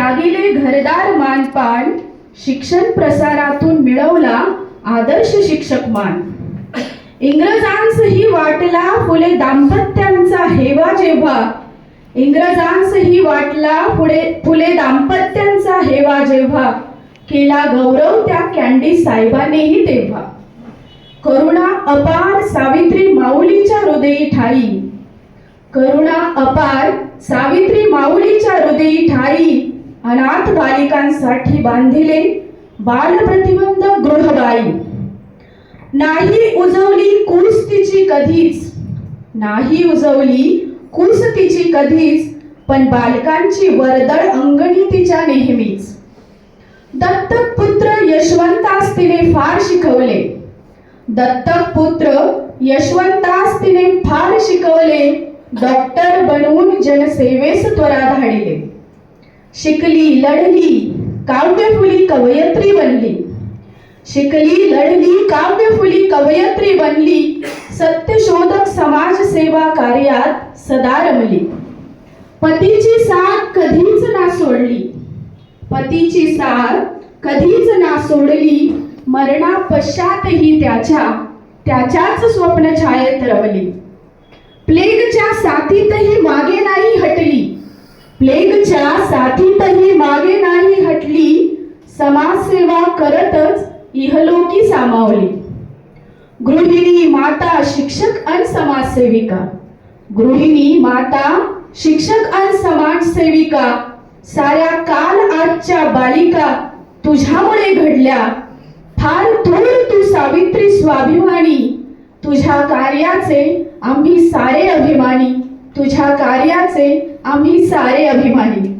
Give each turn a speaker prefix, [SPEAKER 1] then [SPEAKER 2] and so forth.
[SPEAKER 1] त्यागिले घरदार मानपान, शिक्षण प्रसारातून मिळवला आदर्श शिक्षक मान. इंग्रजांसही वाटला फुले दाम्पत्यांचा हेवा जेव्हा, इंग्रजांसही वाटला फुले दाम्पत्यांचा हेवा जेव्हा, केला गौरव त्या कॅन्डी साहेबांनीही तेव्हा. करुणा अपार सावित्री माऊलीच्या हृदयी ठाई, करुणा अपार सावित्री माऊलीच्या हृदयी ठाई, अनाथ बालिकांसाठी बांधिले बाल प्रतिबंध गृहबाई. नाही उजवली कूस तिची कधीच, नाही उजवली कूस तिची कधीच, पण बालकांची वर्दळ अंगणी तिच्या नेहमीच. दत्तक पुत्र यशवंतास तिने फार शिकवले, दत्तक पुत्र यशवंतास तिने फार शिकवले, डॉक्टर बनवून जनसेवेस त्वरा धाडले. शिकली लढली काव्यफुली कवयत्री बनली, शिकली लढली काव्यफुली कवयत्री बनली, सत्यशोधक समाजसेवा कार्यात सदा रमली. पतीची साथ कधीच ना सोडली, पतीची साथ कधीच ना सोडली, मरणापश्चातही त्याच्याच स्वप्न छायेत रमली. प्लेगच्या साथीतही मागे नाही हटली, प्लेगच्या साथीतही मागे नाही हटली, समाजसेवा करतच इहलोकी सामावली. गृहिणी माता शिक्षक अन समाजसेविका, गृहिणी माता शिक्षक अन समाजसेविका, साऱ्या काल आजच्या बालिका तुझ्यामुळे घडल्या. फार थोर तू सावित्री स्वाभिमानी, तुझ्या कार्याचे आम्ही सारे अभिमानी, तुझ्या कार्याचे आम्ही सारे अभिमानी.